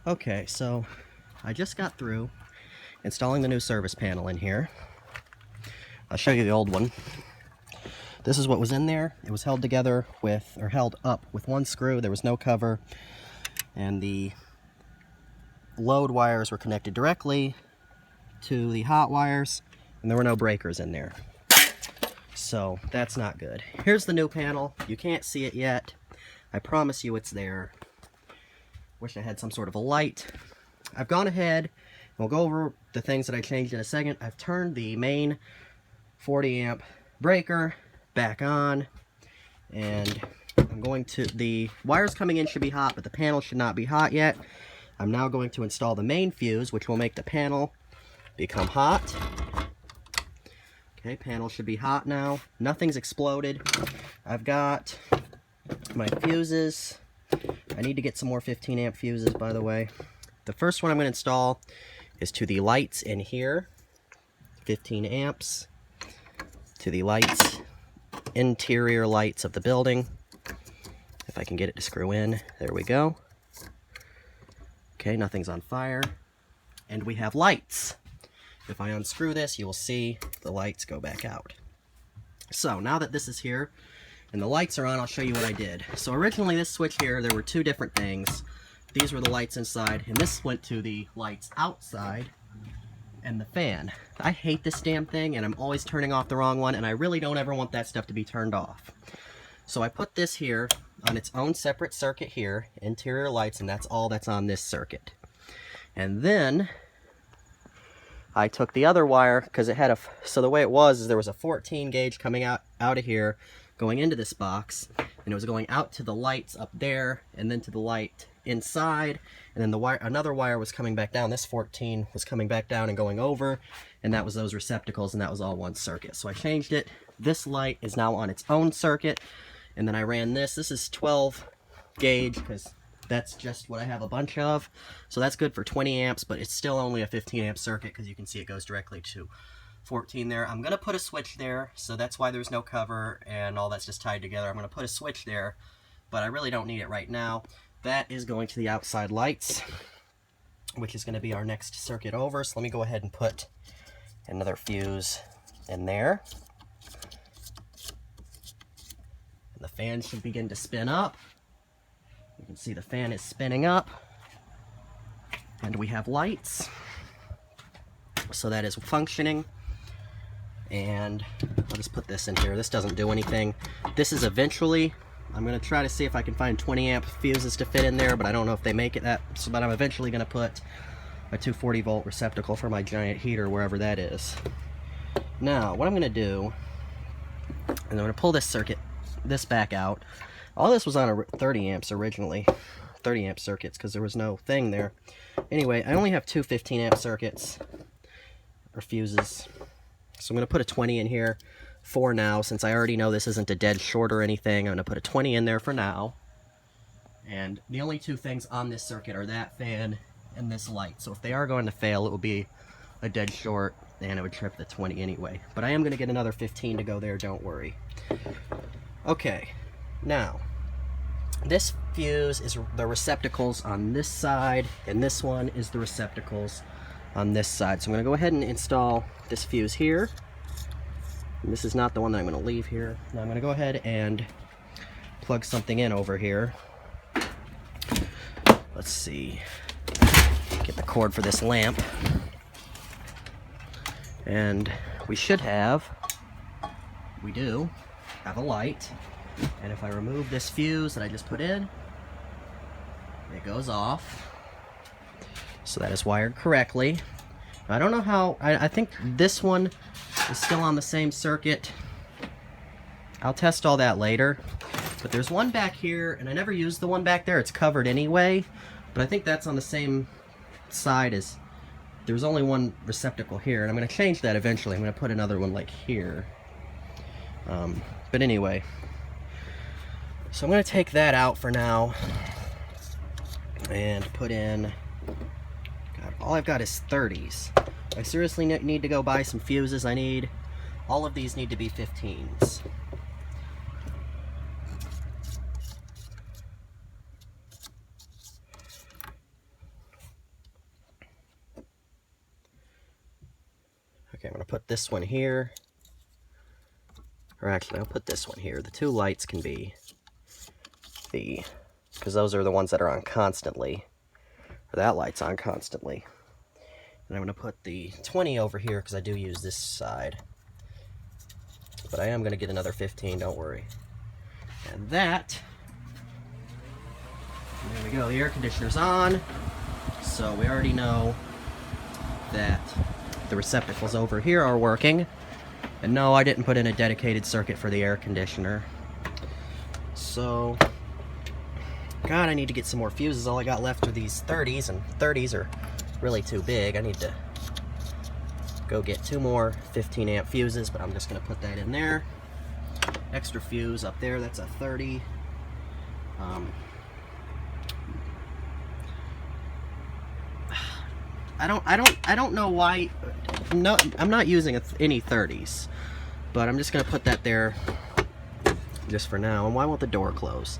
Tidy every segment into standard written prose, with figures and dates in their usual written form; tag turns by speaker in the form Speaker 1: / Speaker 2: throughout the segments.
Speaker 1: Okay, so I just got through installing the new service panel in here. I'll show you the old one. This is what was in there. It was held together with, or held up with one screw. There was no cover, and the load wires were connected directly to the hot wires, and there were no breakers in there. So that's not good. Here's the new panel. You can't see it yet. I promise you it's there. Wish I had some sort of a light. I've gone ahead, and we'll go over the things that I changed in a second. I've turned the main 40 amp breaker back on, and I'm going to, the wires coming in should be hot, but the panel should not be hot yet. I'm now going to install the main fuse, which will make the panel become hot. Okay, panel should be hot now. Nothing's exploded. I've got my fuses. I need to get some more 15 amp fuses, by the way. The first one I'm going to install is to the lights in here. 15 amps. To the lights, interior lights of the building. If I can get it to screw in. There we go. Okay, nothing's on fire. And we have lights. If I unscrew this, you will see the lights go back out. So now that this is here and the lights are on, I'll show you what I did. So originally this switch here, there were two different things. These were the lights inside, and this went to the lights outside and the fan. I hate this damn thing, and I'm always turning off the wrong one, and I really don't ever want that stuff to be turned off. So I put this here on its own separate circuit here, interior lights, and that's all that's on this circuit. And then I took the other wire, because it had a, so the way it was is there was a 14 gauge coming out of here, going into this box, and it was going out to the lights up there, and then to the light inside, and then the wire, another wire was coming back down. This 14 was coming back down and going over, and that was those receptacles, and that was all one circuit. So I changed it. This light is now on its own circuit, and then I ran this. This is 12 gauge, because that's just what I have a bunch of. So that's good for 20 amps, but it's still only a 15 amp circuit, because you can see it goes directly to 14 there. I'm going to put a switch there, so that's why there's no cover, and all that's just tied together. I'm going to put a switch there, but I really don't need it right now. That is going to the outside lights, which is going to be our next circuit over. So let me go ahead and put another fuse in there. And the fan should begin to spin up. You can see the fan is spinning up. And we have lights. So that is functioning. And I'll just put this in here. This doesn't do anything. This is eventually, I'm going to try to see if I can find 20 amp fuses to fit in there, but I don't know if they make it that, so, but I'm eventually going to put a 240 volt receptacle for my giant heater wherever that is. Now, what I'm going to do is I'm going to pull this circuit, this back out. All this was on a 30 amps originally, 30 amp circuits, because there was no thing there. Anyway, I only have two 15 amp circuits, or fuses. So I'm going to put a 20 in here for now, since I already know this isn't a dead short or anything. I'm going to put a 20 in there for now. And the only two things on this circuit are that fan and this light. So if they are going to fail, it will be a dead short, and it would trip the 20 anyway. But I am going to get another 15 to go there, don't worry. Okay, now, this fuse is the receptacles on this side, and this one is the receptacles on this side. So I'm going to go ahead and install this fuse here. And this is not the one that I'm going to leave here. Now I'm going to go ahead and plug something in over here. Let's see. Get the cord for this lamp. And we should have, we do, have a light. And if I remove this fuse that I just put in, it goes off. So that is wired correctly. I don't know how, I think this one is still on the same circuit. I'll test all that later. But there's one back here, and I never used the one back there. It's covered anyway. But I think that's on the same side as, there's only one receptacle here. And I'm going to change that eventually. I'm going to put another one like here. But anyway. So I'm going to take that out for now. And put in, God, all I've got is 30s. I seriously need to go buy some fuses. All of these need to be 15s. Okay, I'm gonna put this one here. Or actually, I'll put this one here. The two lights can be because those are the ones that are on constantly. Or that light's on constantly. And I'm gonna put the 20 over here because I do use this side. But I am gonna get another 15, don't worry. And that, there we go, the air conditioner's on. So we already know that the receptacles over here are working. And no, I didn't put in a dedicated circuit for the air conditioner. So, God, I need to get some more fuses. All I got left are these 30s, and 30s are really too big. I need to go get 2 more 15 amp fuses, but I'm just going to put that in there. Extra fuse up there, that's a 30. I don't know why. No, I'm not using any 30s, but I'm just gonna put that there just for now. And why won't the door close?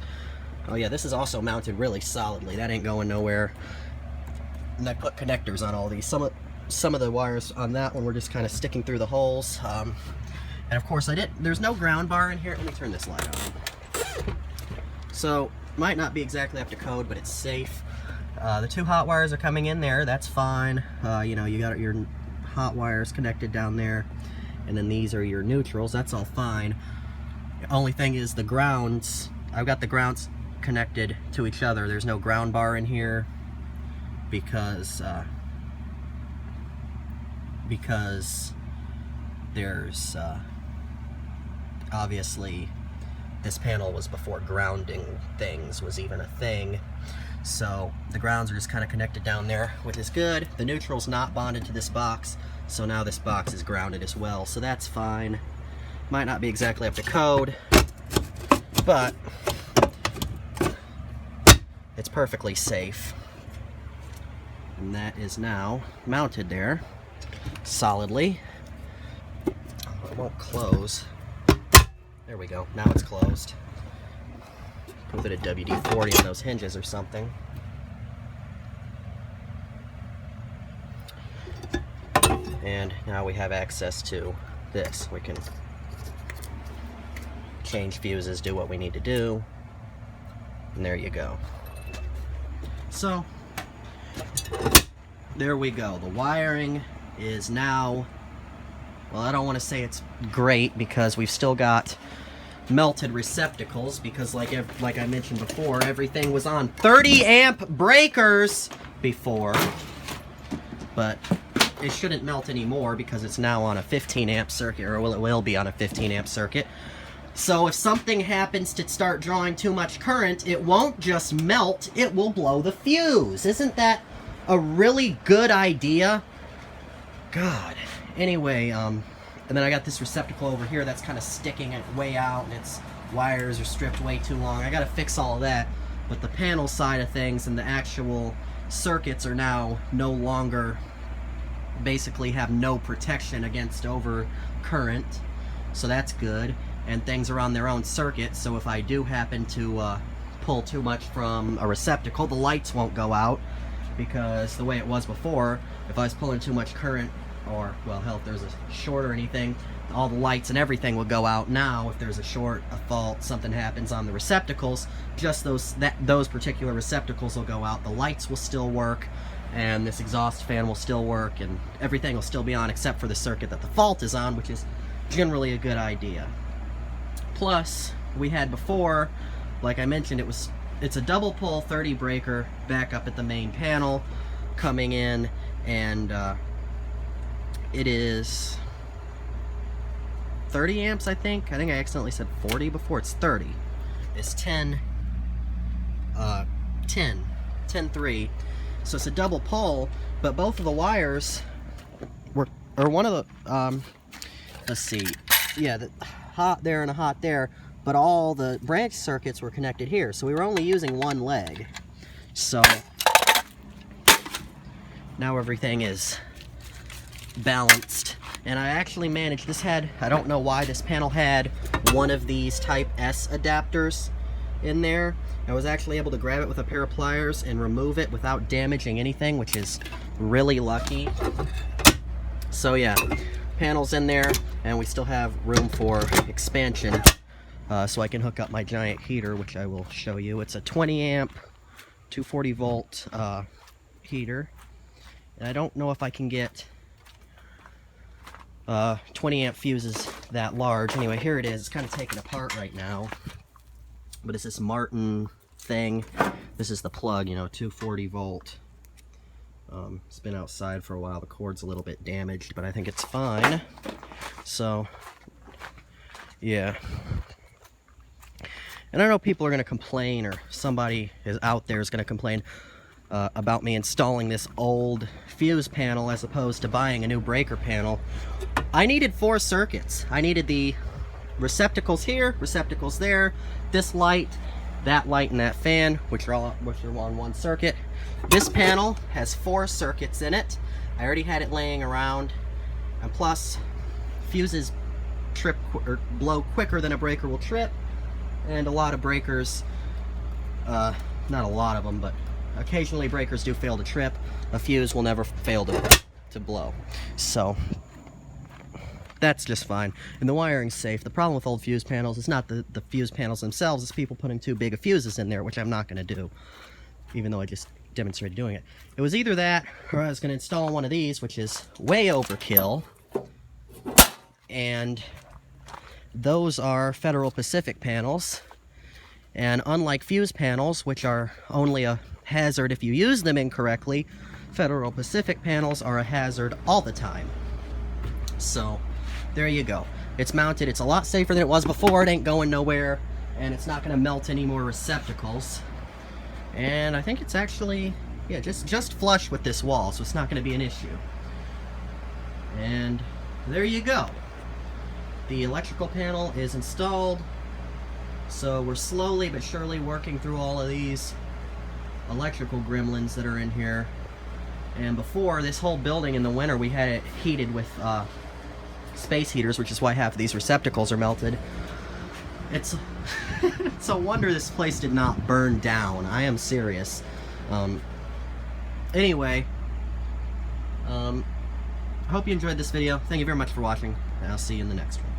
Speaker 1: Oh yeah, this is also mounted really solidly. That ain't going nowhere. And I put connectors on all these. Some of the wires on that one were just kind of sticking through the holes. And of course there's no ground bar in here. Let me turn this light on. So, might not be exactly up to code, but it's safe. The 2 hot wires are coming in there, that's fine. You know, you got your hot wires connected down there, and then these are your neutrals, that's all fine. The only thing is the grounds, I've got the grounds connected to each other. There's no ground bar in here because there's obviously this panel was before grounding things was even a thing. So the grounds are just kind of connected down there, which is good. The neutral's not bonded to this box, so now this box is grounded as well, so that's fine. Might not be exactly up to code, but it's perfectly safe. And that is now mounted there solidly. It won't close. There we go, now it's closed. Put a bit of WD-40 on those hinges or something. And now we have access to this. We can change fuses, do what we need to do, and there you go. So, there we go. The wiring is now, well, I don't want to say it's great because we've still got melted receptacles because like I mentioned before, everything was on 30 amp breakers before, but it shouldn't melt anymore because it's now on a 15 amp circuit, or it will be on a 15 amp circuit. So if something happens to start drawing too much current, it won't just melt, it will blow the fuse. Isn't that a really good idea? God. Anyway, and then I got this receptacle over here that's kind of sticking it way out, and its wires are stripped way too long. I gotta fix all of that, but the panel side of things and the actual circuits are now no longer, basically have no protection against over current, so that's good. And things are on their own circuit, so if I do happen to pull too much from a receptacle, the lights won't go out, because the way it was before, if I was pulling too much current, or, well, hell, if there's a short or anything, all the lights and everything will go out. Now, if there's a short, a fault, something happens on the receptacles, just those particular receptacles will go out. The lights will still work, and this exhaust fan will still work, and everything will still be on except for the circuit that the fault is on, which is generally a good idea. Plus, we had before, like I mentioned, it's a double pole 30 breaker back up at the main panel coming in, and it is 30 amps, I think. I accidentally said 40 before. It's 30. It's 10.3. So it's a double pole, but both of the wires were, or one of the, let's see, yeah, the hot there and a hot there, but all the branch circuits were connected here. So we were only using one leg. So now everything is balanced, and I actually managed, I don't know why this panel had one of these type S adapters in there. I was actually able to grab it with a pair of pliers and remove it without damaging anything, which is really lucky. So yeah, panels in there, and we still have room for expansion, so I can hook up my giant heater, which I will show you. It's a 20 amp 240 volt heater, and I don't know if I can get 20 amp fuses that large. Anyway, here it is. It's kind of taken apart right now, but it's this Martin thing. This is the plug, you know, 240 volt. It's been outside for a while. The cord's a little bit damaged, but I think it's fine. So yeah, and I know people are going to complain, or somebody is out there is going to complain about me installing this old fuse panel as opposed to buying a new breaker panel. I needed 4 circuits. I needed the receptacles here, receptacles there, this light, that light, and that fan, which are on one circuit. This panel has 4 circuits in it. I already had it laying around, and plus fuses trip or blow quicker than a breaker will trip, and a lot of breakers, not a lot of them, but occasionally breakers do fail to trip. A fuse will never fail to blow. So that's just fine, and the wiring's safe. The problem with old fuse panels is not the fuse panels themselves, it's people putting too big of fuses in there, which I'm not going to do, even though I just demonstrated doing it. It was either that, or I was going to install one of these, which is way overkill, and those are Federal Pacific panels, and unlike fuse panels, which are only a hazard if you use them incorrectly, Federal Pacific panels are a hazard all the time. So there you go. It's mounted. It's a lot safer than it was before. It ain't going nowhere, and it's not going to melt any more receptacles. And I think it's actually, yeah, just flush with this wall, so it's not going to be an issue. And there you go. The electrical panel is installed. So we're slowly but surely working through all of these electrical gremlins that are in here. And before, this whole building in the winter, we had it heated with space heaters, which is why half of these receptacles are melted. It's it's a wonder this place did not burn down. I am serious. Anyway, I hope you enjoyed this video. Thank you very much for watching, and I'll see you in the next one.